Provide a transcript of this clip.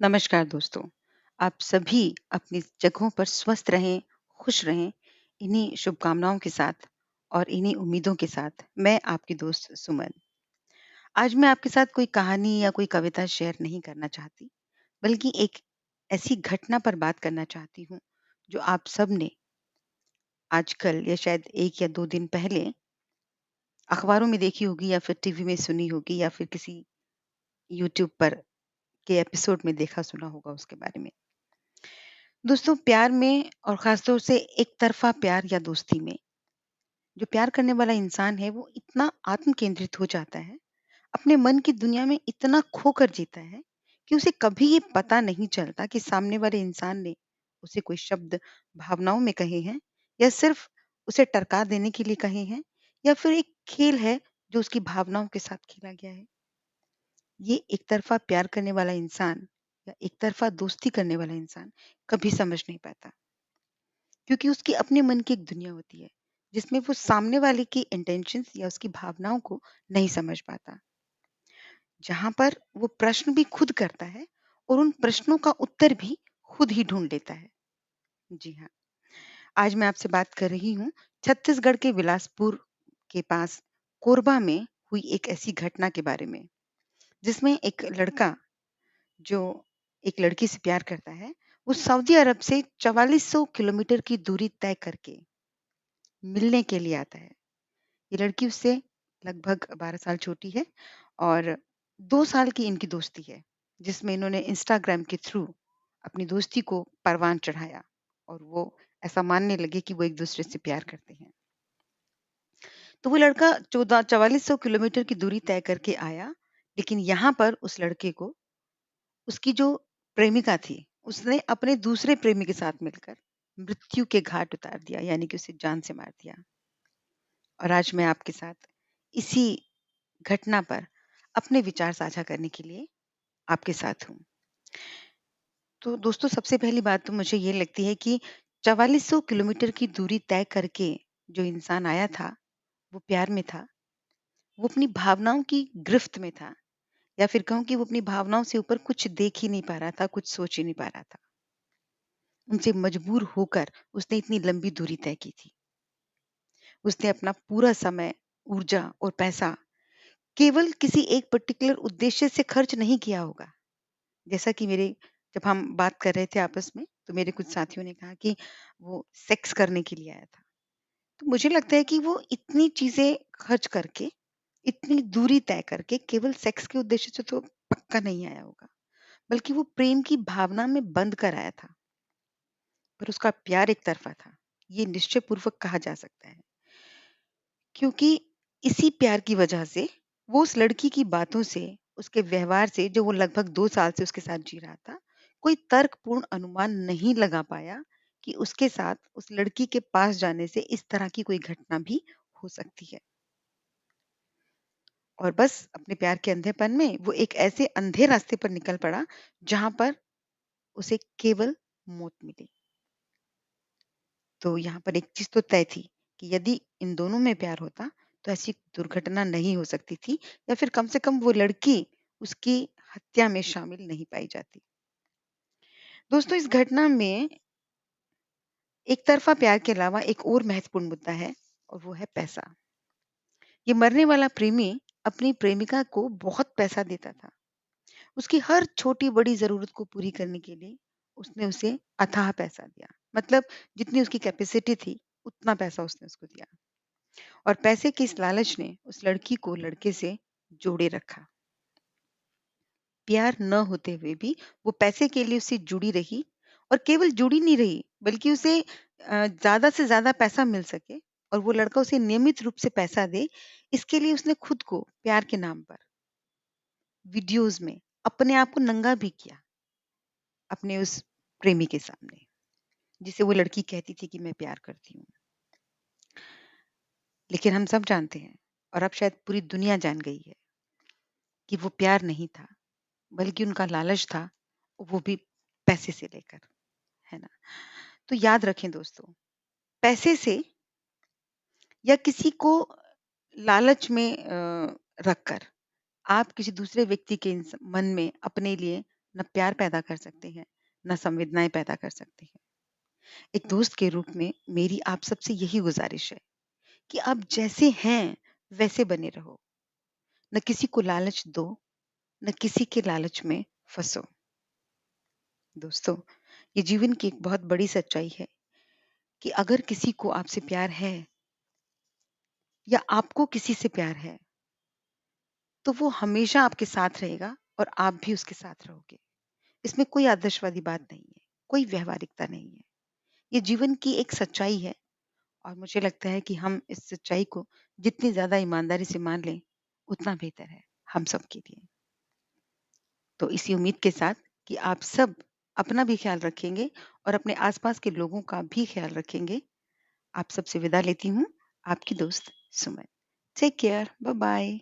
नमस्कार दोस्तों। आप सभी अपनी जगहों पर स्वस्थ रहें, खुश रहें, इन्हीं शुभकामनाओं के साथ और इन्हीं उम्मीदों के साथ मैं आपकी दोस्त सुमन। आज मैं आपके साथ कोई कहानी या कोई कविता शेयर नहीं करना चाहती, बल्कि एक ऐसी घटना पर बात करना चाहती हूँ, जो आप सब ने आजकल या शायद 1 या 2 दिन पहले अखबारों में देखी होगी या फिर टीवी में सुनी होगी या फिर किसी यूट्यूब पर के एपिसोड में देखा सुना होगा उसके बारे में। दोस्तों प्यार में और ख़ास तौर से एक तरफ़ा प्यार या दोस्ती में, जो प्यार करने वाला इंसान है वो इतना आत्म केंद्रित हो जाता है, अपने मन की दुनिया में इतना खोकर जीता है कि उसे कभी ये पता नहीं चलता कि सामने वाले इंसान ने उसे कोई शब्द भावनाओं में कहे हैं या सिर्फ़ उसे टरका देने के लिए कहे हैं या फिर एक खेल है जो उसकी भावनाओं के साथ खेला गया है। ये एक तरफ़ा प्यार करने वाला इंसान या एक तरफ़ा दोस्ती करने वाला इंसान कभी समझ नहीं पाता। क्योंकि उसकी अपने मन की एक दुनिया होती है, जिसमें वो सामने वाले की इंटेंशंस या उसकी भावनाओं को नहीं समझ पाता। जहाँ पर वो प्रश्न भी खुद करता है और उन प्रश्नों का उत्तर भी खुद ही ढूँढ लेता है। जी हाँ, आज मैं आपसे बात कर रही हूँ छत्तीसगढ़ के बिलासपुर के पास कोरबा में हुई एक ऐसी घटना के बारे में, जिसमें एक लड़का जो एक लड़की से प्यार करता है, वो सऊदी अरब से 4400 किलोमीटर की दूरी तय करके मिलने के लिए आता है। ये लड़की उससे लगभग 12 साल छोटी है और 2 साल की इनकी दोस्ती है, जिसमें इन्होंने इंस्टाग्राम के थ्रू अपनी दोस्ती को परवान चढ़ाया और वो ऐसा मानने लगे कि वो एक-दूसरे से प्यार करते हैं। तो वो लड़का 14 4400 किलोमीटर की दूरी तय करके आया, लेकिन यहाँ पर उस लड़के को उसकी जो प्रेमिका थी, उसने अपने दूसरे प्रेमी के साथ मिलकर मृत्यु के घाट उतार दिया, यानी कि उसे जान से मार दिया। और आज मैं आपके साथ इसी घटना पर अपने विचार साझा करने के लिए आपके साथ हूँ। तो दोस्तों सबसे पहली बात तो मुझे ये लगती है कि 4400 किलोमीटर की दूरी तय करके जो इंसान आया था, वो प्यार में था। वो अपनी भावनाओं की गिरफ्त में था या फिर कहूँ कि वो अपनी भावनाओं से ऊपर कुछ देख ही नहीं पा रहा था, कुछ सोच ही नहीं पा रहा था। उनसे मजबूर होकर उसने इतनी लंबी दूरी तय की थी। उसने अपना पूरा समय, ऊर्जा और पैसा केवल किसी एक पर्टिकुलर उद्देश्य से खर्च नहीं किया होगा। जैसा कि मेरे जब हम बात कर रहे थे आपस में, तो मेरे कुछ साथियों ने कहा कि वो सेक्स करने के लिए आया था। तो मुझे लगता है कि वो इतनी चीज़ें खर्च करके, इतनी दूरी तय करके केवल सेक्स के उद्देश्य से तो पक्का नहीं आया होगा, बल्कि वो प्रेम की भावना में बंध कर आया था। पर उसका प्यार एक तरफ़ा था, ये निश्चयपूर्वक कहा जा सकता है। क्योंकि इसी प्यार की वजह से वो उस लड़की की बातों से, उसके व्यवहार से जो वो लगभग 2 साल से उसके साथ जी रहा था, कोई तर्कपूर्ण अनुमान नहीं लगा पाया कि उसके साथ उस लड़की के पास जाने से इस तरह की कोई घटना भी हो सकती है। और बस अपने प्यार के अंधेपन में वो एक ऐसे अंधे रास्ते पर निकल पड़ा, जहाँ पर उसे केवल मौत मिली। तो यहाँ पर एक चीज़ तो तय थी कि यदि इन दोनों में प्यार होता, तो ऐसी दुर्घटना नहीं हो सकती थी या फिर कम से कम वो लड़की उसकी हत्या में शामिल नहीं पाई जाती। दोस्तों इस घटना में एक तरफ़ा प्यार के अलावा एक और महत्वपूर्ण मुद्दा है और वो है पैसा। ये मरने वाला प्रेमी अपनी प्रेमिका को बहुत पैसा देता था। उसकी हर छोटी-बड़ी ज़रूरत को पूरी करने के लिए उसने उसे अथाह पैसा दिया। मतलब जितनी उसकी कैपेसिटी थी, उतना पैसा उसने उसको दिया। और पैसे की इस लालच ने उस लड़की को लड़के से जोड़े रखा। प्यार न होते हुए भी वो पैसे के लिए उससे जुड़ी रही और केवल जुड़ी नहीं रही, बल्कि उसे ज़्यादा से ज़्यादा पैसा मिल सके और वो लड़का उसे नियमित रूप से पैसा दे, इसके लिए उसने खुद को प्यार के नाम पर वीडियोज़ में अपने आप को नंगा भी किया, अपने उस प्रेमी के सामने, जिसे वो लड़की कहती थी कि मैं प्यार करती हूँ। लेकिन हम सब जानते हैं और अब शायद पूरी दुनिया जान गई है कि वो प्यार नहीं था, बल्कि उनका लालच था, वो भी पैसे से लेकर, है ना? तो याद रखें दोस्तों, पैसे से या किसी को लालच में रखकर आप किसी दूसरे व्यक्ति के मन में अपने लिए ना प्यार पैदा कर सकते हैं, ना संवेदनाएँ पैदा कर सकते हैं। एक दोस्त के रूप में मेरी आप सबसे यही गुज़ारिश है कि आप जैसे हैं, वैसे बने रहो। ना किसी को लालच दो, ना किसी के लालच में फँसो। दोस्तों, ये जीवन की एक बहुत बड़ी सच्चाई है कि अगर किसी को आपसे प्यार है या आपको किसी से प्यार है, तो वो हमेशा आपके साथ रहेगा और आप भी उसके साथ रहोगे। इसमें कोई आदर्शवादी बात नहीं है, कोई व्यावहारिकता नहीं है। ये जीवन की एक सच्चाई है और मुझे लगता है कि हम इस सच्चाई को जितनी ज़्यादा ईमानदारी से मान लें, उतना बेहतर है हम सबके लिए। तो इसी उम्मीद के साथ कि आप सब अपना भी ख्याल रखेंगे और अपने आसपास के लोगों का भी ख्याल रखेंगे। आप सबसे विदा लेती हूँ, आपकी दोस्त Suman. Take care, bye bye.